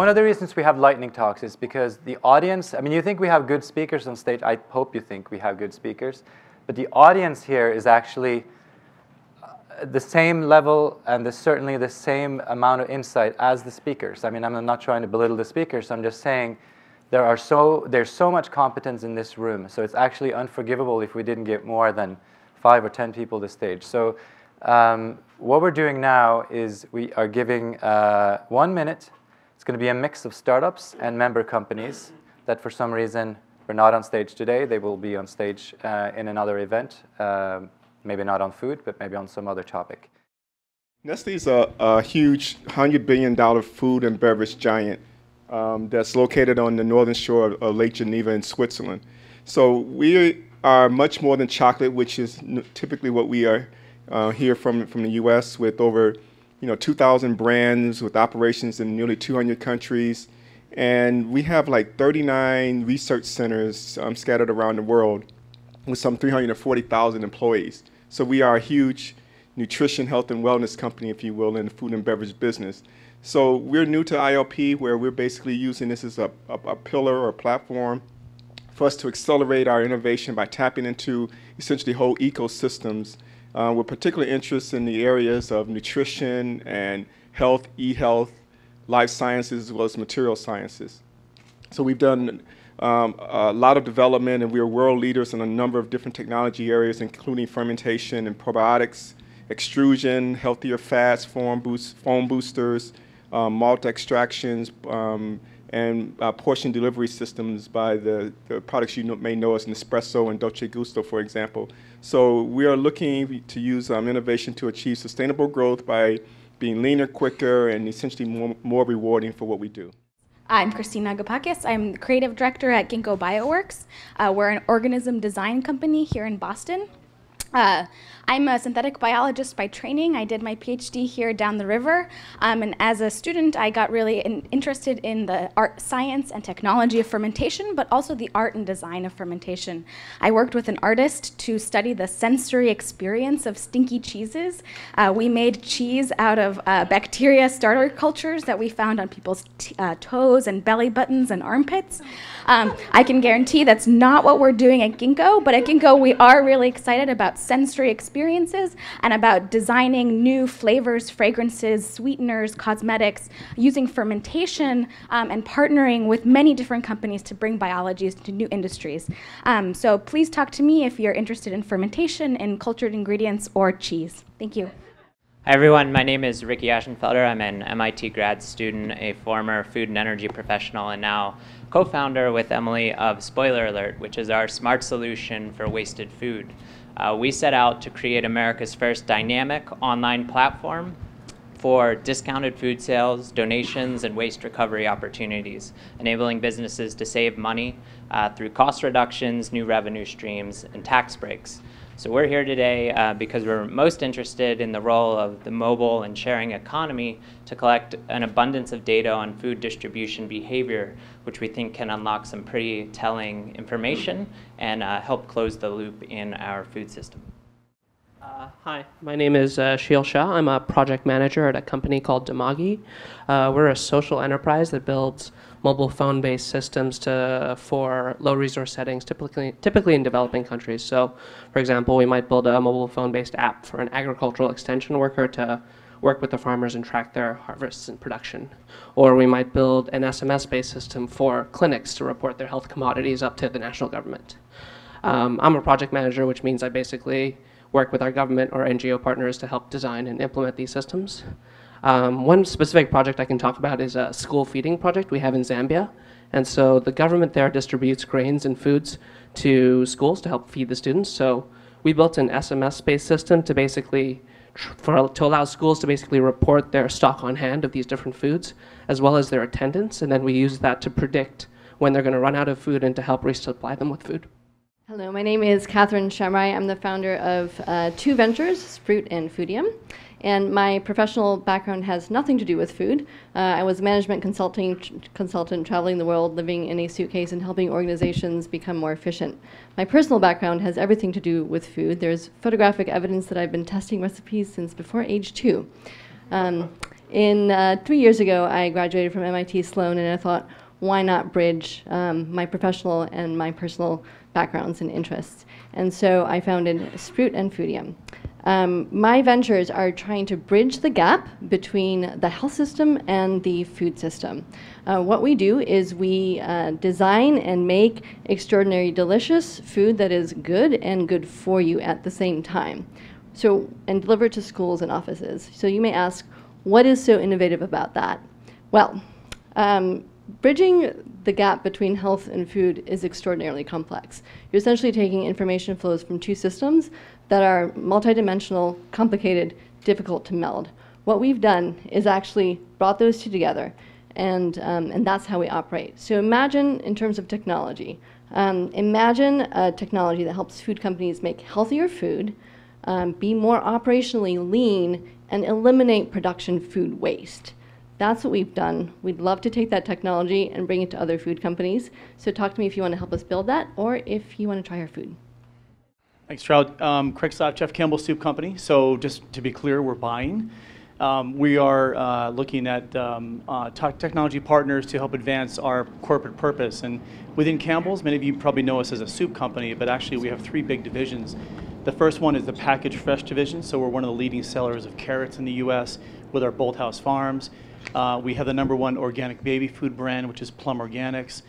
one of the reasons we have lightning talks is because the audience, I mean, you think we have good speakers on stage. I hope you think we have good speakers. But the audience here is actually the same level and certainly the same amount of insight as the speakers. I mean, I'm not trying to belittle the speakers. I'm just saying there's so much competence in this room. So it's actually unforgivable if we didn't get more than 5 or 10 people to stage. So what we're doing now is we are giving 1 minute. It's going to be a mix of startups and member companies that for some reason were not on stage today. They will be on stage in another event, maybe not on food, but maybe on some other topic. Nestle is a huge $100 billion food and beverage giant that's located on the northern shore of Lake Geneva in Switzerland. So we are much more than chocolate, which is typically what we are here from the U.S. with over 2,000 brands with operations in nearly 200 countries. And we have like 39 research centers scattered around the world with some 340,000 employees. So we are a huge nutrition, health, and wellness company, if you will, in the food and beverage business. So we're new to ILP, where we're basically using this as a pillar or a platform for us to accelerate our innovation by tapping into essentially whole ecosystems. We're particularly interested in the areas of nutrition and health, e-health, life sciences, as well as material sciences. So we've done a lot of development, and we are world leaders in a number of different technology areas, including fermentation and probiotics, extrusion, healthier fats, foam boosters, malt extractions, and portion delivery systems by the products you may know as Nespresso and Dolce Gusto, for example. So we are looking to use innovation to achieve sustainable growth by being leaner, quicker, and essentially more rewarding for what we do. I'm Christina Agapakis. I'm the creative director at Ginkgo Bioworks. We're an organism design company here in Boston. I'm a synthetic biologist by training. I did my Ph.D. here down the river. And as a student, I got really interested in the art, science, and technology of fermentation, but also the art and design of fermentation. I worked with an artist to study the sensory experience of stinky cheeses. We made cheese out of bacteria starter cultures that we found on people's toes and belly buttons and armpits. I can guarantee that's not what we're doing at Ginkgo, but at Ginkgo we are really excited about sensory experiences and about designing new flavors, fragrances, sweeteners, cosmetics, using fermentation and partnering with many different companies to bring biologies to new industries. So please talk to me if you're interested in fermentation, in cultured ingredients, or cheese. Thank you. Hi everyone, my name is Ricky Ashenfelter. I'm an MIT grad student, a former food and energy professional, and now co-founder with Emily of Spoiler Alert, which is our smart solution for wasted food. We set out to create America's first dynamic online platform for discounted food sales, donations, and waste recovery opportunities, enabling businesses to save money through cost reductions, new revenue streams, and tax breaks. So we're here today because we're most interested in the role of the mobile and sharing economy to collect an abundance of data on food distribution behavior, which we think can unlock some pretty telling information and help close the loop in our food system. Hi, my name is Sheel Shah. I'm a project manager at a company called DeMagie. We're a social enterprise that builds mobile phone-based systems for low-resource settings, typically in developing countries. So, for example, we might build a mobile phone-based app for an agricultural extension worker to work with the farmers and track their harvests and production. Or we might build an SMS-based system for clinics to report their health commodities up to the national government. I'm a project manager, which means I basically work with our government or NGO partners to help design and implement these systems. One specific project I can talk about is a school feeding project we have in Zambia. And so the government there distributes grains and foods to schools to help feed the students. So we built an SMS-based system to basically to allow schools to basically report their stock on hand of these different foods, as well as their attendance. And then we use that to predict when they're going to run out of food and to help resupply them with food. Hello, my name is Katherine. I'm the founder of two ventures, Sproot and Foodium. And my professional background has nothing to do with food. I was a management consultant traveling the world, living in a suitcase and helping organizations become more efficient. My personal background has everything to do with food. There's photographic evidence that I've been testing recipes since before age 2. In 3 years ago, I graduated from MIT Sloan, and I thought, why not bridge my professional and my personal backgrounds and interests? And so I founded Sproot and Foodium. My ventures are trying to bridge the gap between the health system and the food system. What we do is we design and make extraordinary delicious food that is good and good for you at the same time. So, and deliver it to schools and offices. So you may ask, what is so innovative about that? Well, bridging the gap between health and food is extraordinarily complex. You're essentially taking information flows from two systems that are multidimensional, complicated, difficult to meld. What we've done is actually brought those two together, and that's how we operate. So imagine, in terms of technology, imagine a technology that helps food companies make healthier food, be more operationally lean, and eliminate production food waste. That's what we've done. We'd love to take that technology and bring it to other food companies. So talk to me if you want to help us build that, or if you want to try our food. Thanks, Stroud. Craig Slavtcheff, Campbell Soup Company. So just to be clear, we're buying. We are looking at technology partners to help advance our corporate purpose. And within Campbell's, many of you probably know us as a soup company, but actually we have three big divisions. The first one is the packaged fresh division. So we're one of the leading sellers of carrots in the U.S. with our Bolthouse Farms. We have the #1 organic baby food brand, which is Plum Organics.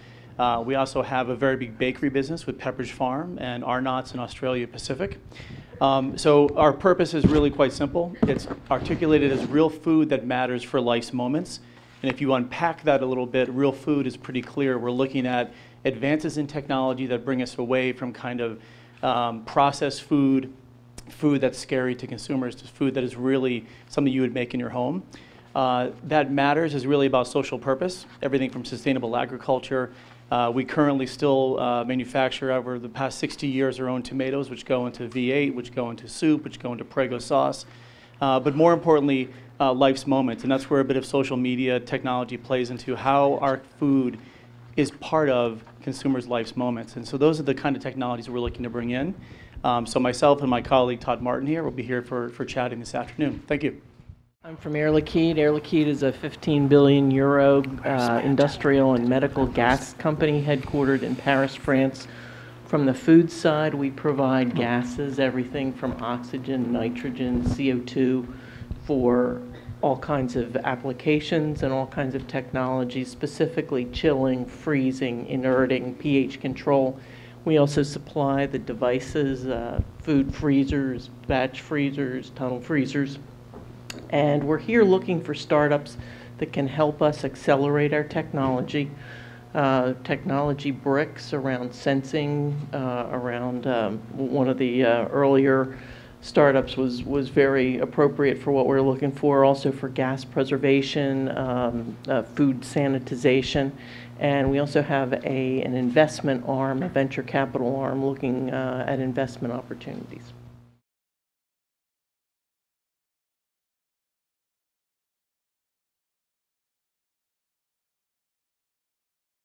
We also have a very big bakery business with Pepperidge Farm and Arnott's in Australia Pacific. So our purpose is really quite simple. It's articulated as real food that matters for life's moments. And if you unpack that a little bit, real food is pretty clear. We're looking at advances in technology that bring us away from kind of processed food, food that's scary to consumers, to food that is really something you would make in your home. That matters is really about social purpose, everything from sustainable agriculture. We currently still manufacture, over the past 60 years, our own tomatoes, which go into V8, which go into soup, which go into Prego sauce. But more importantly, life's moments. And that's where a bit of social media technology plays into how our food is part of consumers' life's moments. And so those are the kind of technologies we're looking to bring in. So myself and my colleague Todd Martin here will be here for chatting this afternoon. Thank you. I'm from Air Liquide. Air Liquide is a 15 billion euro industrial and medical gas company headquartered in Paris, France. From the food side, we provide gases, everything from oxygen, nitrogen, CO2, for all kinds of applications and all kinds of technologies, specifically chilling, freezing, inerting, pH control. We also supply the devices, food freezers, batch freezers, tunnel freezers. And we're here looking for startups that can help us accelerate our technology. Technology bricks around sensing, around one of the earlier startups was very appropriate for what we're looking for, also for gas preservation, food sanitization. And we also have an investment arm, a venture capital arm, looking at investment opportunities.